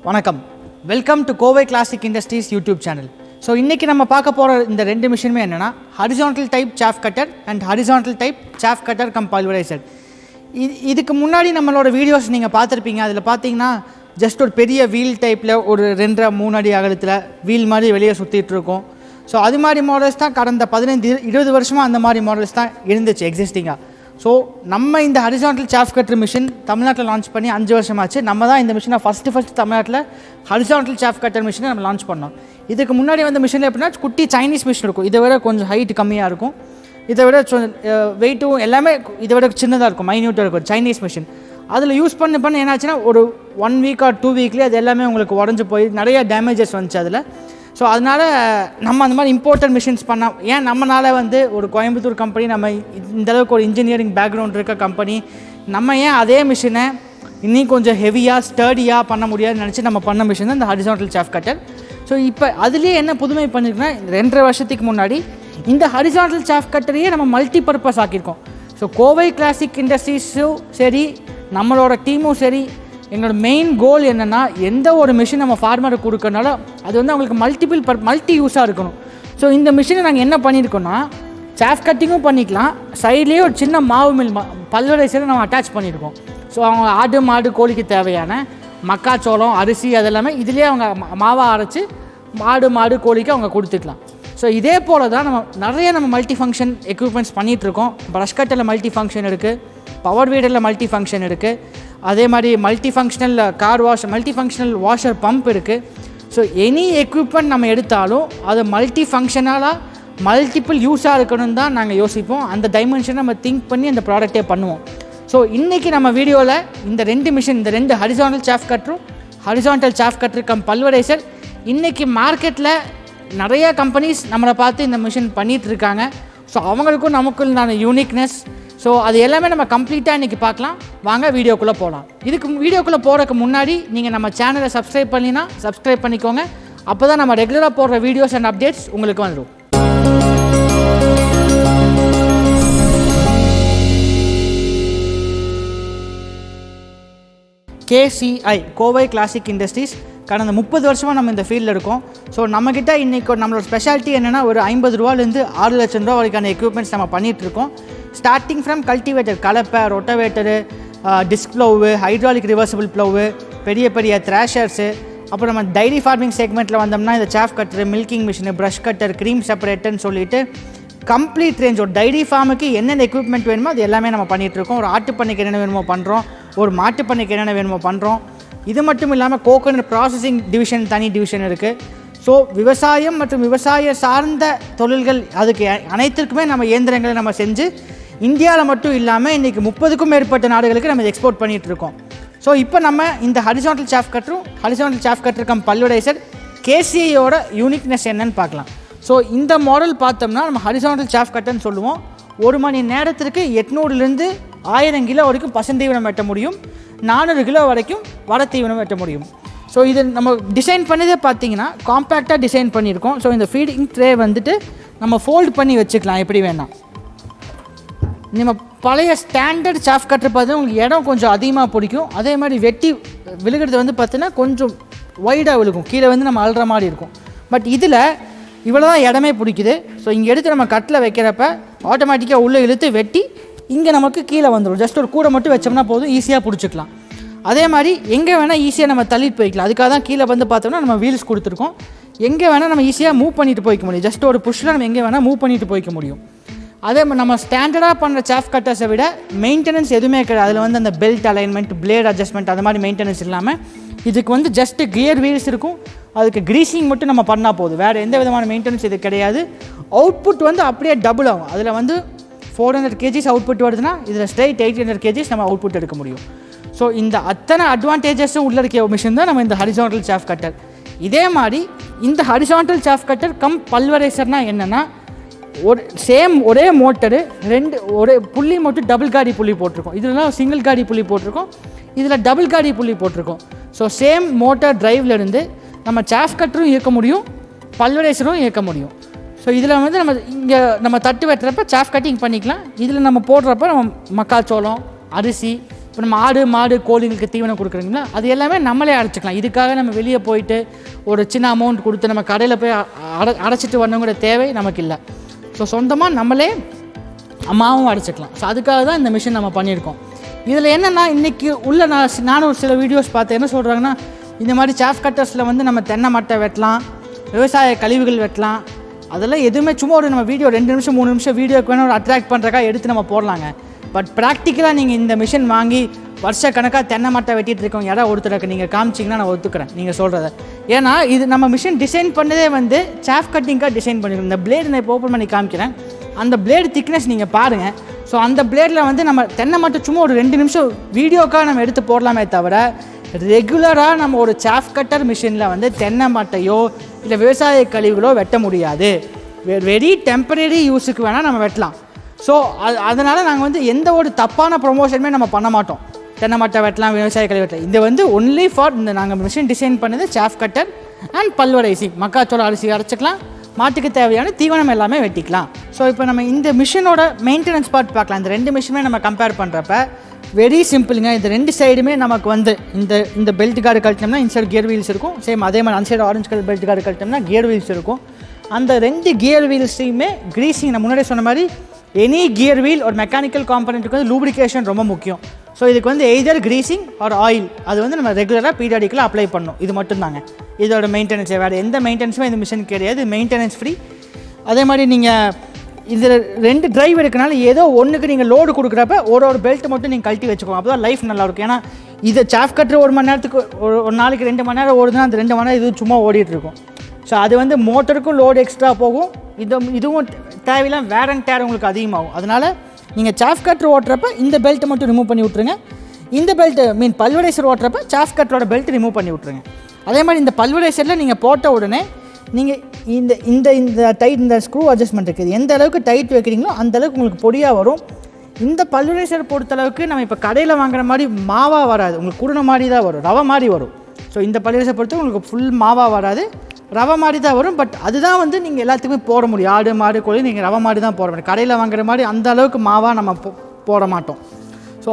வணக்கம், welcome to Kovai classic industries YouTube channel. So இன்றைக்கி நம்ம பார்க்க போகிற இந்த ரெண்டு மிஷினுமே என்னென்னா horizontal type சாஃப் cutter and horizontal type சாஃப் cutter cum pulveriser. இதுக்கு முன்னாடி நம்மளோட வீடியோஸ் நீங்கள் பார்த்துருப்பீங்க. அதில் பார்த்தீங்கன்னா ஜஸ்ட் ஒரு பெரிய வீல் டைப்பில் ஒரு 2.5-3 அடி அகலத்தில் வீல் மாதிரி வெளியே சுற்றிட்டு இருக்கும். ஸோ அது மாதிரி மாடல்ஸ் தான் கடந்த 15-20 வருஷமாக அந்த மாதிரி மாடல்ஸ் தான் இருந்துச்சு எக்ஸிஸ்டிங்காக. ஸோ நம்ம இந்த ஹரிசான்டல் சாஃப் கட்டர் மிஷின் தமிழ்நாட்டில் லான்ச் பண்ணி 5 வருஷமாச்சு. நம்ம தான் இந்த மிஷினை ஃபஸ்ட்டு தமிழ்நாட்டில் ஹரிசான்டல் சாஃப் கட்டர் மிஷினை நம்ம லான்ச் பண்ணோம். இதுக்கு முன்னாடி வந்த மிஷினில் எப்படின்னா குட்டி சைனீஸ் மிஷின் இருக்கும். இதை விட கொஞ்சம் ஹைட் கம்மியாக இருக்கும். இதை விட வெயிட்டும் எல்லாமே இதை விட சின்னதாக இருக்கும், மைன்யூட்டாக இருக்கும் சைனீஸ் மிஷின். அதில் யூஸ் பண்ண என்னாச்சுன்னா ஒரு 1 வீக் ஆர் 2 வீக்லேயே அது எல்லாமே உங்களுக்கு உடஞ்சி போய் நிறைய டேமேஜஸ் வந்துச்சு அதில். ஸோ அதனால் நம்ம அந்த மாதிரி இம்போர்ட்டட் மிஷின்ஸ் பண்ணால் ஏன் நம்மளால் ஒரு கோயம்புத்தூர் கம்பெனி, நம்ம இந்தளவுக்கு ஒரு இன்ஜினியரிங் பேக்ரவுண்ட் இருக்க கம்பெனி, நம்ம ஏன் அதே மிஷினை இன்னும் கொஞ்சம் ஹெவியாக ஸ்டர்டியாக பண்ண முடியாதுன்னு நினச்சி நம்ம பண்ண மிஷின் தான் இந்த ஹரிசான்டல் சாஃப் கட்டர். ஸோ இப்போ அதுலேயே என்ன புதுமை பண்ணியிருக்குன்னா 2.5 வருஷத்துக்கு முன்னாடி இந்த ஹரிசான்டல் சாஃப் கட்டரையே நம்ம மல்டிபர்பஸ் ஆக்கியிருக்கோம். ஸோ கோவை கிளாசிக் இண்டஸ்ட்ரீஸும் சரி, நம்மளோட டீமும் சரி, எங்களோட மெயின் கோல் என்னென்னா எந்த ஒரு மிஷின் நம்ம ஃபார்மருக்கு கொடுக்கறனால அது அவங்களுக்கு மல்டி யூஸாக இருக்கணும். ஸோ இந்த மிஷினை நாங்கள் என்ன பண்ணியிருக்கோன்னா சாஃப் கட்டிங்கும் பண்ணிக்கலாம், சைட்லேயே ஒரு சின்ன மாவு மில் பல்வரைசரை நம்ம அட்டாச் பண்ணியிருக்கோம். ஸோ அவங்க ஆடு மாடு கோழிக்கு தேவையான மக்காச்சோளம் அரிசி அதெல்லாமே இதிலே அவங்க மாவாக அரைச்சி ஆடு மாடு கோழிக்கு அவங்க கொடுத்துக்கலாம். ஸோ இதே போல் தான் நம்ம மல்டி ஃபங்க்ஷன் எக்யூப்மெண்ட்ஸ் பண்ணிகிட்ருக்கோம். ப்ரஷ் கட்டரில் மல்டி ஃபங்க்ஷன் இருக்குது, பவர் வீடரில் மல்டி ஃபங்க்ஷன் இருக்குது, அதே மாதிரி multi functional car wash, multi functional washer pump இருக்குது. ஸோ எனி எக்யூப்மெண்ட் நம்ம எடுத்தாலும் அது மல்டி ஃபங்க்ஷனலாக மல்டிபிள் யூஸாக இருக்கணும்னு தான் நாங்கள் யோசிப்போம். அந்த டைமென்ஷனை நம்ம திங்க் பண்ணி அந்த ப்ராடக்டே பண்ணுவோம். ஸோ இன்றைக்கி நம்ம வீடியோவில் இந்த 2 மிஷின், இந்த 2 ஹரிசான்டல் சாஃப் கட்டரும் horizontal chaff cutter cum pulverizer, இன்றைக்கி மார்க்கெட்டில் நிறைய கம்பெனிஸ் நம்மளை பார்த்து இந்த மிஷின் பண்ணிகிட்ருக்காங்க. ஸோ அவங்களுக்கும் நமக்குள்ளான யூனிக்னஸ், ஸோ அது எல்லாமே நம்ம கம்ப்ளீட்டாக இன்றைக்கி பார்க்கலாம். வாங்க வீடியோக்குள்ளே போகலாம். வீடியோக்குள்ளே போகிறதுக்கு முன்னாடி நீங்கள் நம்ம சேனலை சப்ஸ்கிரைப் பண்ணினா சப்ஸ்கிரைப் பண்ணிக்கோங்க. அப்போ தான் நம்ம ரெகுலராக போடுற வீடியோஸ் அண்ட் அப்டேட்ஸ் உங்களுக்கு வந்துடும். KCI கோவை கிளாசிக் இண்டஸ்ட்ரீஸ் கடந்த 30 வருஷமாக நம்ம இந்த ஃபீல்டில் இருக்கோம். ஸோ நம்மக்கிட்ட இன்றைக்கி நம்மளோட ஸ்பெஷாலிட்டி என்னென்னா ஒரு 50 ரூபாலேருந்து 6 லட்சம் ரூபா வரைக்கான எக்யூப்மெண்ட்ஸ் நம்ம பண்ணிகிட்ருக்கோம். ஸ்டார்டிங் ஃப்ரம் கல்டிவேட்டர், கலப்பை, ரொட்டவேட்டரு, டிஸ்க் ப்ளவு, ஹைட்ராலிக் ரிவர்சிபிள் ப்ளவு, பெரிய பெரிய த்ராஷர்ஸு, அப்புறம் நம்ம டைரி ஃபார்மிங் செக்மெண்ட்டில் வந்தோம்னா இந்த chaff cutter, milking machine, brush cutter, cream செப்பரேட்டர்னு சொல்லிட்டு கம்ப்ளீட் ரேஞ்ச் ஒரு டைரி ஃபார்முக்கு என்னென்ன எக்யூப்மெண்ட் வேணுமோ அது எல்லாமே நம்ம பண்ணிகிட்ருக்கோம். ஒரு ஆட்டு பண்ணைக்கு என்னென்ன வேணுமோ பண்ணுறோம், ஒரு மாட்டு பண்ணைக்கு என்னென்ன வேணுமோ பண்ணுறோம். இது மட்டும் இல்லாமல் கோகோனட் ப்ராசஸிங் டிவிஷன், தனி டிவிஷன் இருக்குது. ஸோ விவசாயம் மற்றும் விவசாய சார்ந்த தொழில்கள் அதுக்கு அனைத்திற்குமே நம்ம இயந்திரங்களை நம்ம செஞ்சு இந்தியாவில் மட்டும் இல்லாமல் இன்றைக்கி 30க்கும் மேற்பட்ட நாடுகளுக்கு நம்ம எக்ஸ்போர்ட் பண்ணிகிட்ருக்கோம். ஸோ இப்போ நம்ம இந்த ஹரிசான்டல் சாஃப் கட்டரும் horizontal chaff cutter cum pulverizer KCIயோட யூனிக்னஸ் என்னன்னு பார்க்கலாம். ஸோ இந்த மாடல் பார்த்தோம்னா நம்ம ஹரிசான்டல் சாஃப் கட்டர்னு சொல்லுவோம். 1 மணி நேரத்திற்கு 800லேருந்து 1000 கிலோ வரைக்கும் பசுந்தீவனம் வெட்ட முடியும், 400 கிலோ வரைக்கும் வடத்தீவனம் வெட்ட முடியும். ஸோ இது நம்ம டிசைன் பண்ணதே பார்த்தீங்கன்னா காம்பேக்டாக டிசைன் பண்ணியிருக்கோம். ஸோ இந்த ஃபீடிங் ட்ரே நம்ம ஃபோல்டு பண்ணி வச்சுக்கலாம் எப்படி வேணால். நம்ம பழைய ஸ்டாண்டர்ட் சாஃப் கட்டர் பார்த்தீங்கன்னா உங்களுக்கு இடம் கொஞ்சம் அதிகமாக பிடிக்கும். அதே மாதிரி வெட்டி விழுகிறது பார்த்தீங்கன்னா கொஞ்சம் வைடாக விழுகும், கீழே நம்ம அழுற மாதிரி இருக்கும். பட் இதில் இவ்வளோ தான் இடமே பிடிக்குது. ஸோ இங்கே எடுத்து நம்ம கட்டில் வைக்கிறப்ப ஆட்டோமேட்டிக்காக உள்ளே இழுத்து வெட்டி இங்கே நமக்கு கீழே வந்துடும். ஜஸ்ட் ஒரு கூடை மட்டும் வச்சோம்னா போதும், ஈஸியாக பிடிச்சிக்கலாம். அதே மாதிரி எங்கே வேணால் ஈஸியாக நம்ம தள்ளிட்டு போய்க்கலாம். அதுக்காக தான் கீழே பார்த்தோம்னா நம்ம வீல்ஸ் கொடுத்துருக்கோம். எங்கே வேணால் நம்ம ஈஸியாக மூவ் பண்ணிட்டு போய்க்க முடியும். ஜஸ்ட் ஒரு புஷ்ஷில் நம்ம எங்கே வேணால் மூவ் பண்ணிட்டு போய்க்க முடியும். அதே மாதிரி நம்ம ஸ்டாண்டர்டாக பண்ணுற சாஃப் கட்டர்ஸை விட மெயின்டெனன்ஸ் எதுவுமே கிடையாது. அதில் அந்த பெல்ட் அலைன்மெண்ட், பிளேட் அட்ஜஸ்ட்மெண்ட் அந்த மாதிரி மெயின்டெனன்ஸ் இல்லாமல் இதுக்கு ஜஸ்ட்டு கியர் வீல்ஸ் இருக்கும், அதுக்கு க்ரீஸிங் மட்டும் நம்ம பண்ணால் போதும். வேறு எந்த விதமான மெயின்டெனன்ஸ் இது கிடையாது. அவுட்புட் அப்படியே டபுள் ஆகும். அதில் 400 kgs அவுட்புட் வருதுன்னா இதில் ஸ்ட்ரைட் 800 kgs நம்ம அவுட்புட் எடுக்க முடியும். ஸோ இந்த அத்தனை அட்வான்டேஜஸும் உள்ள இருக்க மிஷின் தான் நம்ம இந்த ஹரிசான்டல் சாஃப் கட்டர். இதே மாதிரி இந்த ஹரிசான்டல் சாஃப் கட்டர் கம் பல்வரைசர்னால் என்னென்னா ஒரே மோட்டரு, ஒரே புள்ளி மட்டும் டபுள் காடி புள்ளி போட்டிருக்கோம். இதெல்லாம் சிங்கிள் காடி புள்ளி போட்டிருக்கோம், இதில் டபுள் காடி புள்ளி போட்டிருக்கோம். ஸோ சேம் மோட்டர் டிரைவ்லேருந்து நம்ம சாஃப் கட்டரும் இயக்க முடியும், பல்வரைசரும் இயக்க முடியும். ஸோ இதில் நம்ம தட்டு வெட்டுறப்ப சாஃப் கட்டிங் பண்ணிக்கலாம். இதில் நம்ம போடுறப்ப நம்ம மக்காச்சோளம், அரிசி, இப்போ நம்ம ஆடு மாடு கோழிகளுக்கு தீவனம் கொடுக்குறீங்களா அது எல்லாமே நம்மளே அரைச்சிக்கலாம். இதுக்காக நம்ம வெளியே போயிட்டு ஒரு சின்ன அமௌண்ட் கொடுத்து நம்ம கடையில் போய் அரைச்சிட்டு வரணுங்கிற தேவை நமக்கு இல்லை. ஸோ சொந்தமாக நம்மளே மாவும் அரைச்சிக்கலாம். ஸோ அதுக்காக தான் இந்த மிஷின் நம்ம பண்ணியிருக்கோம். இதில் என்னென்னா இன்றைக்கி உள்ள நானும் ஒரு சில வீடியோஸ் பார்த்தேன். என்ன சொல்கிறாங்கன்னா இந்த மாதிரி சாஃப் கட்டர்ஸில் வந்து நம்ம தென்னை மட்டை வெட்டலாம், விவசாய கழிவுகள் வெட்டலாம். அதெல்லாம் எதுவுமே சும்மா ஒரு நம்ம வீடியோ 2 நிமிஷம் 3 நிமிஷம் வீடியோக்கு வேணும் ஒரு அட்ராக்ட் பண்ணுறக்கா எடுத்து நம்ம போடலாங்க. பட் ப்ராக்டிக்கலாக நீங்கள் இந்த மிஷின் வாங்கி வருஷ கணக்காக தென்னை மட்டை வெட்டிகிட்டு இருக்கோம் யாராவது ஒருத்தருக்கு நீங்கள் காமிச்சிங்கன்னா நான் ஒத்துக்கிறேன் நீங்கள் சொல்கிறத. ஏன்னா இது நம்ம மிஷின் டிசைன் பண்ணதே வந்து சாஃப் கட்டிங்காக டிசைன் பண்ணிருக்கோம். இந்த பிளேடு நான் இப்போ ஓப்பன் பண்ணி காமிக்கிறேன். அந்த பிளேடு திக்னஸ் நீங்கள் பாருங்கள். ஸோ அந்த பிளேடில் வந்து நம்ம தென்னை மட்டை சும்மா ஒரு 2 நிமிஷம் வீடியோக்காக நம்ம எடுத்து போடலாமே தவிர ரெகுலராக நம்ம ஒரு சாஃப் கட்டர் மிஷினில் வந்து தென்னை மட்டையோ இல்லை விவசாய கழிவுகளோ வெட்ட முடியாது. வெரி டெம்பரரி யூஸுக்கு வேணால் நம்ம வெட்டலாம். ஸோ அதனால் நாங்கள் வந்து எந்த ஒரு தப்பான ப்ரொமோஷனுமே நம்ம பண்ண மாட்டோம். தென்னை மட்டை வெட்டலாம், விவசாய கழிவு வெட்டலாம். இது வந்து ஒன்லி ஃபார் இந்த நாங்கள் மிஷின் டிசைன் பண்ணது சாஃப் கட்டர் அண்ட் பல்வரைசிங். மக்காச்சோள அரிசி அரைச்சிக்கலாம், மாட்டுக்கு தேவையான தீவனம் எல்லாமே வெட்டிக்கலாம். ஸோ இப்போ நம்ம இந்த மிஷினோட மெயின்டெனன்ஸ் பார்ட் பார்க்கலாம். இந்த 2 மிஷினுமே நம்ம கம்பேர் பண்ணுறப்ப வெரி சிம்பிளுங்க. இந்த 2 சைடுமே நமக்கு வந்து இந்த பெல்ட் கார்டு கழட்டினோம்னா இன்சைடு கியர் வீல்ஸ் இருக்கும். சேம் அதே மாதிரி inside orange colour belt guard கழட்டினோம்னா கியர் வீல்ஸ் இருக்கும். அந்த 2 கியர் வீல்ஸையுமே க்ரீஸிங் நான் முன்னாடியே சொன்ன மாதிரி எனி கியர் வீல் ஒரு மெக்கானிக்கல் காம்பனண்ட்டுக்கு வந்து லூப்ரிகேஷன் ரொம்ப முக்கியம். ஸோ இதுக்கு வந்து எய்தர் க்ரீஸிங் ஆர் ஆயில் அது வந்து நம்ம ரெகுலராக பீரியாடிக்கலாக அப்ளை பண்ணணும். இது மட்டும்தாங்க இதோட மெயின்டெனன்ஸ். வேறு எந்த மெயின்டெனன்ஸுமே இந்த மிஷின் கிடையாது. Maintenance free. அதே மாதிரி நீங்கள் இதில் 2 டிரைவ் இருக்கனால ஏதோ ஒன்றுக்கு நீங்கள் லோடு கொடுக்குறப்ப ஒரு பெல்ட் மட்டும் நீங்கள் கழட்டி வச்சுக்கோங்க. அப்போ தான் லைஃப் நல்லாயிருக்கும். ஏன்னா இதை சாஃப் கட்டுற 1 மணி நேரத்துக்கு ஒரு நாளைக்கு 2 மணி நேரம் ஓடுதுன்னா அந்த 2 மணி நேரம் இது சும்மா ஓடிட்டுருக்கும். ஸோ அது வந்து மோட்டருக்கும் லோடு எக்ஸ்ட்ரா போகும். இதுவும் தேவையில்லாம் வேர் அண்ட் டேர் உங்களுக்கு அதிகமாகும். அதனால் நீங்கள் சாஃப் கட்டர் ஓட்டுறப்ப இந்த பெல்ட்டை மட்டும் ரிமூவ் பண்ணி விட்ருங்க. இந்த பெல்ட்டு பல்வரைசர் ஓட்டுறப்ப சாஃப் கட்டரோட பெல்ட் ரிமூவ் பண்ணி விட்ருங்க. அதே மாதிரி இந்த பல்வரைசரில் நீங்கள் போட்ட உடனே நீங்கள் இந்த டைட் இந்த ஸ்க்ரூ அட்ஜஸ்ட்மெண்ட் இருக்குது. எந்த அளவுக்கு டைட் வைக்கிறீங்களோ அந்த அளவுக்கு உங்களுக்கு பொடியாக வரும். இந்த பல்வரைசர் பொறுத்தளவுக்கு நம்ம இப்போ கடையில் வாங்குற மாதிரி மாவாக வராது. உங்களுக்கு குருணை மாதிரி தான் வரும், ரவை மாதிரி வரும். ஸோ இந்த பல்வரைசர் பொறுத்து உங்களுக்கு ஃபுல் மாவாக வராது, ரவை மாதிரி தான் வரும். பட் அதுதான் வந்து நீங்கள் எல்லாத்துக்குமே போட முடியும். ஆடு மாடு கோழி நீங்கள் ரவை மாதிரி தான் போட முடியும். கடையில் வாங்குற மாதிரி அந்த அளவுக்கு மாவாக நம்ம போட மாட்டோம். ஸோ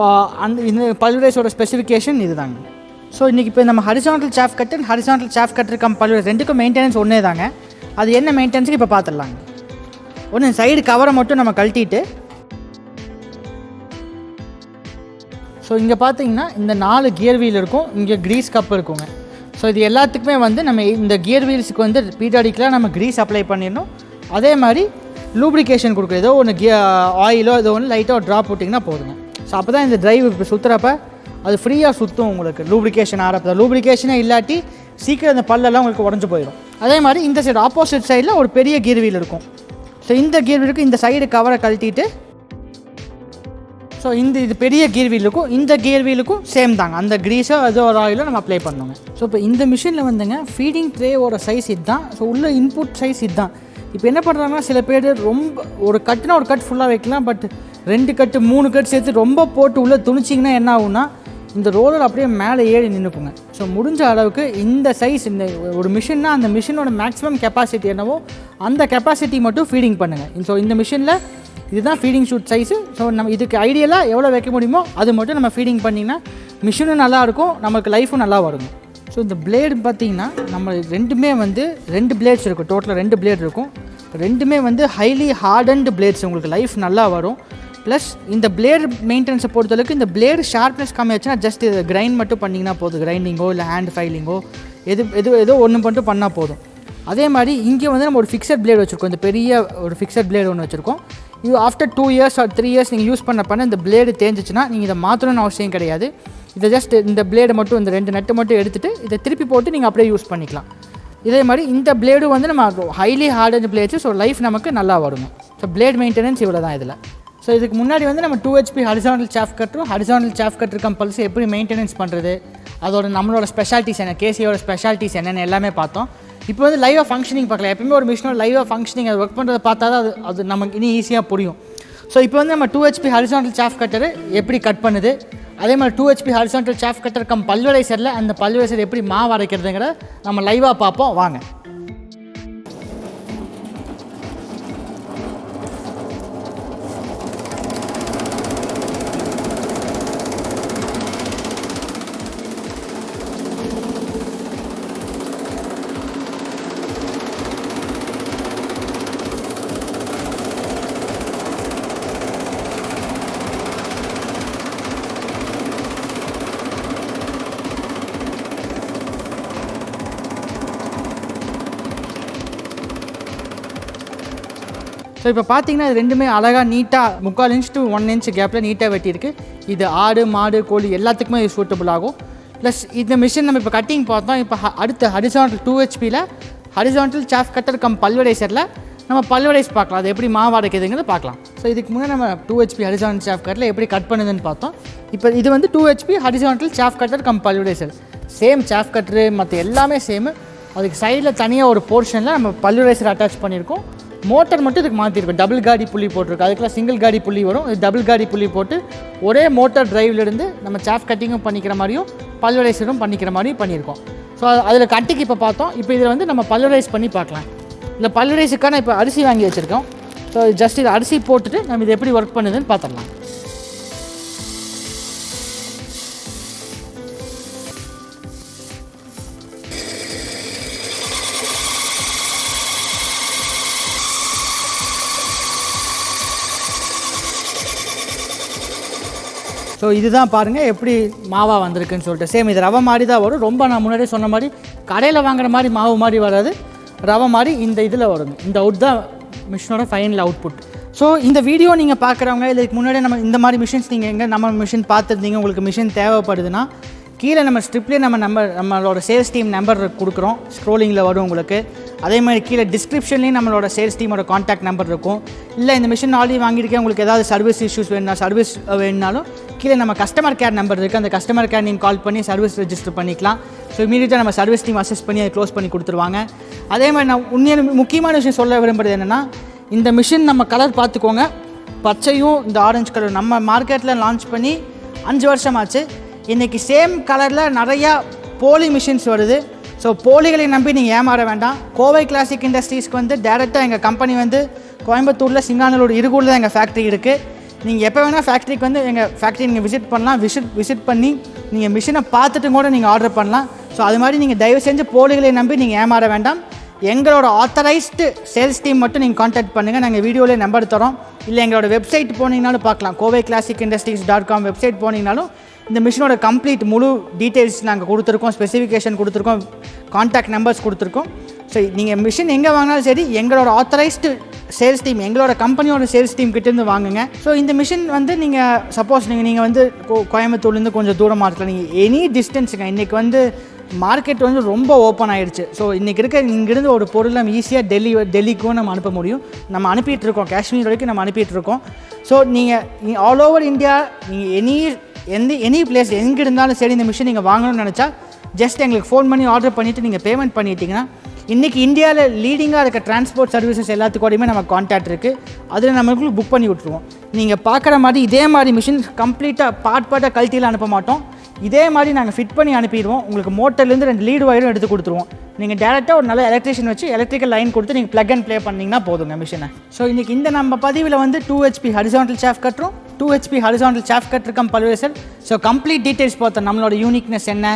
இந்த பல்வரைசரோட ஸ்பெசிஃபிகேஷன் இது தாங்க. ஸோ இன்றைக்கி இப்போ நம்ம horizontal chaff cutter horizontal chaff cutter pulverizer 2க்கும் மெயின்டெனன்ஸ் ஒன்றே தாங்க. அது என்ன மெயின்டெனன்ஸுக்கு இப்போ பார்த்துடலாங்க. ஒன்று சைடு கவரை மட்டும் நம்ம கழட்டிட்டு, ஸோ இங்கே பார்த்தீங்கன்னா இந்த 4 கியர் வீல் இருக்கும், இங்கே க்ரீஸ் கப் இருக்குங்க. ஸோ இது எல்லாத்துக்குமே வந்து நம்ம இந்த கியர் வீல்ஸுக்கு வந்து பீரியாடிக்கலாக நம்ம க்ரீஸ் அப்ளை பண்ணிடணும். அதே மாதிரி லூப்ரிகேஷன் கொடுக்குறது ஏதோ ஒன்று ஆயிலோ ஏதோ ஒன்று லைட்டாக ட்ராப் போட்டிங்கன்னா போதுங்க. ஸோ அப்போ தான் இந்த டிரைவ் இப்போ சுற்றுறப்ப அது ஃப்ரீயாக சுற்றும். உங்களுக்கு லூப்ரிகேஷன் ஆகிறப்ப லூப்ரிகேஷனே இல்லாட்டி சீக்கிரம் அந்த பல்லெல்லாம் உங்களுக்கு உடஞ்சி போயிடும். அதே மாதிரி இந்த சைடு ஆப்போசிட் சைடில் ஒரு பெரிய கியர் வீல் இருக்கும். ஸோ இந்த கியர் வீலுக்கு இந்த சைடு கவரை கழட்டிட்டு, ஸோ இது பெரிய கியர் வீல் இருக்கும். இந்த கியர் வீலுக்கும் சேம் தாங்க. அந்த க்ரீஸோ அதோ ஒரு ஆயிலோ நம்ம அப்ளை பண்ணுவோங்க. ஸோ இப்போ இந்த மிஷினில் வந்துங்க ஃபீடிங் ட்ரேவோட சைஸ் இதுதான். ஸோ உள்ள இன்புட் சைஸ் இதுதான். இப்போ என்ன பண்ணுறாங்கன்னா சில பேர் ரொம்ப ஒரு கட்டுனா ஒரு கட் ஃபுல்லாக வைக்கலாம். பட் 2 கட்டு 3 கட் சேர்த்து ரொம்ப போட்டு உள்ளே துணிச்சிங்கன்னா என்ன ஆகும்னா இந்த ரோலர் அப்படியே மேலே ஏறி நின்றுக்குங்க. ஸோ முடிஞ்ச அளவுக்கு இந்த சைஸ் இந்த ஒரு மிஷின்னா அந்த மிஷினோட மேக்ஸிமம் கெப்பாசிட்டி என்னவோ அந்த கெப்பாசிட்டி மட்டும் ஃபீடிங் பண்ணுங்கள். ஸோ இந்த மிஷினில் இதுதான் ஃபீடிங் ஷூட் சைஸு. ஸோ நம்ம இதுக்கு ஐடியலாக எவ்வளோ வைக்க முடியுமோ அது மட்டும் நம்ம ஃபீடிங் பண்ணிங்கன்னா மிஷினும் நல்லாயிருக்கும், நமக்கு லைஃபும் நல்லா வருங்க. ஸோ இந்த பிளேடு பார்த்திங்கன்னா நம்ம 2மே வந்து 2 பிளேட்ஸ் இருக்கும். டோட்டலாக 2 பிளேட் இருக்கும். 2மே வந்து ஹைலி ஹார்டன்டு பிளேட்ஸ், உங்களுக்கு லைஃப் நல்லா வரும். ப்ளஸ் இந்த பிளேடு மெயின்டெனன்ஸை பொறுத்தளவுக்கு இந்த பிளேடு ஷார்ப்னஸ் கம்மியாச்சுன்னா ஜஸ்ட் இதை கிரைண்ட் மட்டும் பண்ணிங்கன்னா போதும். கிரைண்டிங்கோ இல்லை ஹேண்ட் ஃபைலிங்கோ ஏதோ ஒன்று மட்டும் பண்ணால் போதும். அதே மாதிரி இங்கே வந்து நம்ம ஒரு ஃபிக்ஸட் பிளேடு வச்சுருக்கோம். இந்த பெரிய ஒரு ஃபிக்ஸட் பிளேடு ஒன்று வச்சுருக்கோம். இது ஆஃப்டர் 2 இயர்ஸ் ஆர் 3 இயர்ஸ் நீங்கள் யூஸ் பண்ண இந்த பிளேடு தேஞ்சிச்சுன்னா நீங்கள் இதை மாற்றணும்னு அவசியம் கிடையாது. இதை ஜஸ்ட் இந்த பிளேடை மட்டும் இந்த 2 நட்டு மட்டும் எடுத்துகிட்டு இதை திருப்பி போட்டு நீங்கள் அப்படியே யூஸ் பண்ணிக்கலாம். இதே மாதிரி இந்த பிளேடு வந்து நம்ம highly hardened plates. So life நமக்கு நல்லா வருங்க. ஸோ பிளேட் மெயின்டெனன்ஸ் இவ்வளோ தான் இதில். ஸோ இதுக்கு முன்னாடி வந்து நம்ம 2HP ஹரிசாண்டல் சாஃப் கட்டரும் ஹரிசாண்டல் சாஃப் கட்டர் கம்பல்சரி எப்படி மெயின்டெனன்ஸ் பண்ணுறது, அதோட நம்மளோட ஸ்பெஷாலிட்டிஸ் என்ன, கேசியோட ஸ்பெஷாலிட்டிஸ் என்னென்னு எல்லாமே பார்த்தோம். இப்போ வந்து லைவாக ஃபங்க்ஷனிங் பார்க்கலாம். எப்பவுமே ஒரு மிஷினோட லைவாக ஃபங்க்ஷனிங் அது ஒர்க் பண்ணுறதை பார்த்தா தான் அது நமக்கு இன்னும் ஈஸியாக புரியும். ஸோ இப்போ வந்து நம்ம 2HP ஹரிசாண்டல் சாஃப் கட்டர் எப்படி கட் பண்ணுது, அதே மாதிரி 2HP ஹரிசாண்டல் சாஃப் கட்டர் பல்வரைசரில் அந்த பல்வரைசர் எப்படி மாவு அரைக்கிறதுங்கிற நம்ம லைவாக பார்ப்போம் வாங்க. இப்போ பார்த்தீங்கன்னா இது ரெண்டுமே அழகாக நீட்டாக 3/4 இன்ச் to 1 இன்ச் கேப்பில் நீட்டாக வெட்டியிருக்கு. இது ஆடு மாடு கோழி எல்லாத்துக்குமே இது சூட்டபுள் ஆகும். ப்ளஸ் இந்த மிஷின் நம்ம இப்போ கட்டிங் பார்த்தோம். இப்போ அடுத்த ஹரிசாண்டல் 2 HPயில் ஹரிசாண்டல் சாஃப் கட்டர் கம் பல்வரைசரில் நம்ம பல்வரைஸ் பார்க்கலாம். அது எப்படி மாவு அரைக்குதுங்கிறது பார்க்கலாம். ஸோ இதுக்கு முன்னாடி நம்ம 2 HP ஹரிசாண்டல் சாஃப் கட்டரில் எப்படி கட் பண்ணுதுன்னு பார்த்தோம். இப்போ இது வந்து 2 HP horizontal chaff cutter cum pulverizer. Same chaff cutter மற்ற எல்லாமே சேமு. அதுக்கு சைடில் தனியாக ஒரு போர்ஷனில் நம்ம பல்வரைசர் அட்டாச் பண்ணியிருக்கோம். மோட்டர் மட்டும் இதுக்கு மாற்றிருக்கோம். டபுள் காடி புள்ளி போட்டிருக்கு. அதுக்கெல்லாம் சிங்கிள் காடி புள்ளி வரும். இது டபுள் காடி புள்ளி போட்டு ஒரே மோட்டர் டிரைவ்லேருந்து நம்ம சாஃப் கட்டிங்கும் பண்ணிக்கிற மாதிரியும் பல்வரைசரும் பண்ணிக்கிற மாதிரியும் பண்ணியிருக்கோம். ஸோ அதில் கட்டிக்கு இப்போ பார்த்தோம். இப்போ இதில் வந்து நம்ம பல்வரைஸ் பண்ணி பார்க்கலாம். இந்த பல்வரைஸுக்கான இப்போ அரிசி வாங்கி வச்சுருக்கோம். ஸோ ஜஸ்ட் இது அரிசி போட்டுட்டு நம்ம இது எப்படி ஒர்க் பண்ணுதுன்னு பார்த்துடலாம். ஸோ இதுதான் பாருங்கள் எப்படி மாவாக வந்திருக்குன்னு சொல்லிட்டு. சேம் இது ரவை மாதிரி தான் வரும். ரொம்ப நான் முன்னாடியே சொன்ன மாதிரி கடையில் வாங்குற மாதிரி மாவு மாதிரி வராது. ரவை மாதிரி இந்த இதில் வருங்க. இந்த அவுட் தான் மிஷினோட ஃபைனல் அவுட்புட். ஸோ இந்த வீடியோ நீங்கள் பார்க்குறவங்க இதுக்கு முன்னாடி நம்ம இந்த மாதிரி மிஷின்ஸ் நீங்கள் எங்கே நம்ம மிஷின் பார்த்துருந்தீங்க, உங்களுக்கு மிஷின் தேவைப்படுதுன்னா கீழே நம்ம ஸ்ட்ரிப்லேயே நம்மளோட சேல்ஸ் டீம் நம்பர் கொடுக்குறோம். ஸ்க்ரோலிங்கில் வரும் உங்களுக்கு. அதே மாதிரி கீழே டிஸ்கிரிப்ஷன்லேயும் நம்மளோட சேல்ஸ் டீமோட காண்டாக்ட் நம்பர் இருக்கும். இல்லை இந்த மிஷின் ஆல்ரெடி வாங்கியிருக்கேன் உங்களுக்கு ஏதாவது சர்வீஸ் இஷ்யூஸ் சர்வீஸ் வேணுனாலும் கீழே நம்ம கஸ்டமர் கேர் நம்பர் இருக்குது. அந்த கஸ்டமர் கேர் நீங்கள் கால் பண்ணி சர்வீஸ் ரெஜிஸ்டர் பண்ணிக்கலாம். ஸோ இமீடியட்டாக நம்ம சர்வீஸ் டீம் அசஸ் பண்ணி அதை க்ளோஸ் பண்ணி கொடுத்துருவாங்க. அதே மாதிரி நான் உண்மையான முக்கியமான விஷயம் சொல்ல விரும்புகிறது என்னென்னா, இந்த மிஷின் நம்ம கலர் பார்த்துக்கோங்க. பச்சையும் இந்த ஆரஞ்சு கலர் நம்ம மார்க்கெட்டில் லான்ச் பண்ணி 5 வருஷம் ஆச்சு. இன்றைக்கி சேம் கலரில் நிறையா போலி மிஷின்ஸ் வருது. ஸோ போலிகளை நம்பி நீங்கள் ஏமாற வேண்டாம். கோவை கிளாசிக் இண்டஸ்ட்ரீஸ்க்கு வந்து டேரெக்டாக எங்கள் கம்பெனி வந்து கோயம்புத்தூரில் சிங்கானல்லூர் இருகூரில் தான் எங்கள் ஃபேக்ட்ரி இருக்குது. நீங்கள் எப்போ வேணால் ஃபேக்ட்ரிக்கு வந்து எங்கள் ஃபேக்ட்ரி நீங்கள் விசிட் பண்ணலாம். விசிட் பண்ணி நீங்கள் மிஷினை பார்த்துட்டு கூட நீங்கள் ஆர்டர் பண்ணலாம். ஸோ அது மாதிரி நீங்கள் தயவு செஞ்சு போலிகளை நம்பி நீங்கள் ஏமாற வேண்டாம். எங்களோட ஆத்தரைஸ்டு சேல்ஸ் டீம் மட்டும் நீங்கள் காண்டாக்ட் பண்ணுங்கள். நாங்கள் வீடியோவிலே நம்பர் தரோம். இல்லை எங்களோட வெப்சைட் போனீங்கனாலும் பார்க்கலாம். kovaiClassicIndustries.com வெப்சைட் போனீங்கனாலும் இந்த மிஷினோட கம்ப்ளீட் முழு டீட்டெயில்ஸ் நாங்கள் கொடுத்துருக்கோம். ஸ்பெசிஃபிகேஷன் கொடுத்துருக்கோம். காண்டாக்ட் நம்பர்ஸ் கொடுத்துருக்கோம். ஸோ நீங்கள் மிஷின் எங்கே வாங்கினாலும் சரி எங்களோட ஆத்தரைஸ்டு சேல்ஸ் டீம் எங்களோட கம்பெனியோட சேல்ஸ் டீம் கிட்டேருந்து வாங்குங்க. ஸோ இந்த மிஷின் வந்து நீங்கள் சப்போஸ் நீங்கள் வந்து கோயம்புத்தூர்லேருந்து கொஞ்சம் தூரமாக இருக்கலாம். நீங்கள் எனி டிஸ்டன்ஸுங்க. இன்றைக்கி வந்து மார்க்கெட் வந்து ரொம்ப ஓப்பன் ஆகிடுச்சு. ஸோ இன்றைக்கி இருக்க இங்கேருந்து ஒரு பொருள் நம்ம ஈஸியாக டெல்லிக்கும் நம்ம அனுப்ப முடியும். நம்ம அனுப்பிட்டுருக்கோம். காஷ்மீர் வரைக்கும் நம்ம அனுப்பிட்டுருக்கோம். ஸோ நீங்கள் ஆல் ஓவர் இந்தியா நீங்கள் எனி பிளேஸ் எங்கே இருந்தாலும் சரி இந்த மிஷின் நீங்கள் வாங்கணும்னு நினச்சா ஜஸ்ட் எங்களுக்கு ஃபோன் பண்ணி ஆர்டர் பண்ணிவிட்டு நீங்கள் பேமெண்ட் பண்ணிட்டீங்கன்னா இன்றைக்கி இந்தியாவில் லீடிங்காக இருக்க டிரான்ஸ்போர்ட் சர்வீசஸ் எல்லாத்துக்கூடையுமே நம்ம கான்டாக்ட் இருக்குது. அதில் நம்மளுக்கு புக் பண்ணி விட்ருவோம். நீங்கள் பார்க்குற மாதிரி இதே மாதிரி மிஷின் கம்ப்ளீட்டாக பார்ட்டாக கழட்டியில் அனுப்ப மாட்டோம். இதே மாதிரி நாங்கள் ஃபிட் பண்ணி அனுப்பிடுவோம். உங்களுக்கு மோட்டர்லேருந்து 2 லீடு வயரும் எடுத்து கொடுத்துருவோம். நீங்கள் டேரெக்டாக ஒரு நல்ல எலக்ட்ரிஷியன் வச்சு எலக்ட்ரிக்கல் லைன் கொடுத்து நீங்கள் ப்ளக் அண்ட் ப்ளே பண்ணிங்கன்னா போதுங்க மிஷினை. ஸோ இன்றைக்கி இந்த நம்ம பதிவில் வந்து 2 HP ஹரிசாண்டல் சாஃப் கட்டரும் 2 HP horizontal chaff cutter cum pulverizer. So complete details பார்த்தோம். நம்மளோட யூனிக்னஸ் என்ன,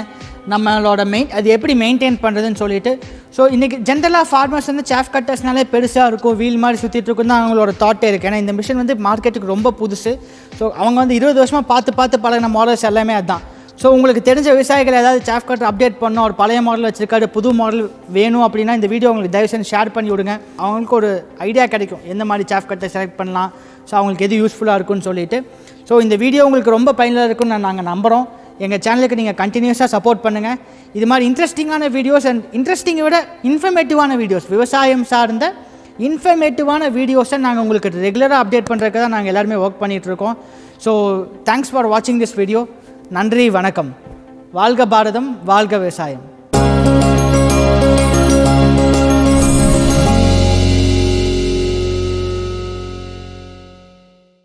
நம்மளோட அது எப்படி மெயின்டைன் பண்ணுறதுன்னு சொல்லிட்டு. ஸோ இன்றைக்கி ஜென்ரலாக ஃபார்மர்ஸ் வந்து சாஃப் கட்டர்ஸ்னாலே பெருசாக இருக்கும், வீல் மாதிரி சுற்றிட்டு இருக்கும் தான் அவங்களோட தாட்டே இருக்குது. ஏன்னா இந்த மிஷின் வந்து மார்க்கெட்டுக்கு ரொம்ப புதுசு. ஸோ அவங்க வந்து 20 வருஷமாக பார்த்து பழகின மாடல்ஸ் எல்லாமே அதுதான். ஸோ உங்களுக்கு தெரிஞ்ச விவசாயிகள் ஏதாவது சாஃப் கட்டர் அப்டேட் பண்ணணும், ஒரு பழைய மாடல் வச்சுருக்காரு, புது மாடல் வேணும் அப்படின்னா இந்த வீடியோ உங்களுக்கு தயவு செஞ்சு ஷேர் பண்ணி விடுங்க. அவங்களுக்கு ஒரு ஐடியா கிடைக்கும் எந்த மாதிரி சாஃப் கட்டர் செலக்ட் பண்ணலாம், ஸோ அவங்களுக்கு எது யூஸ்ஃபுல்லாக இருக்குன்னு சொல்லிட்டு. ஸோ இந்த வீடியோ உங்களுக்கு ரொம்ப பயனுள்ளதாக இருக்குன்னு நாங்கள் நம்புகிறோம். எங்கள் சேனலுக்கு நீங்கள் கண்டினியூஸாக சப்போர்ட் பண்ணுங்கள். இது மாதிரி இன்ட்ரெஸ்டிங்கான வீடியோஸ் அண்ட் இன்ட்ரெஸ்டிங்கை விட இன்ஃபர்மேட்டிவான வீடியோஸ், விவசாயம் சார்ந்த இன்ஃபர்மேட்டிவான வீடியோஸை நாங்கள் உங்களுக்கு ரெகுலராக அப்டேட் பண்ணுறதுக்கு தான் நாங்கள் எல்லாருமே ஒர்க் பண்ணிகிட்ருக்கோம். ஸோ தேங்க்ஸ் ஃபார் வாட்சிங் திஸ் வீடியோ. நன்றி, வணக்கம். வாழ்க பாரதம், வாழ்க விவசாயம்.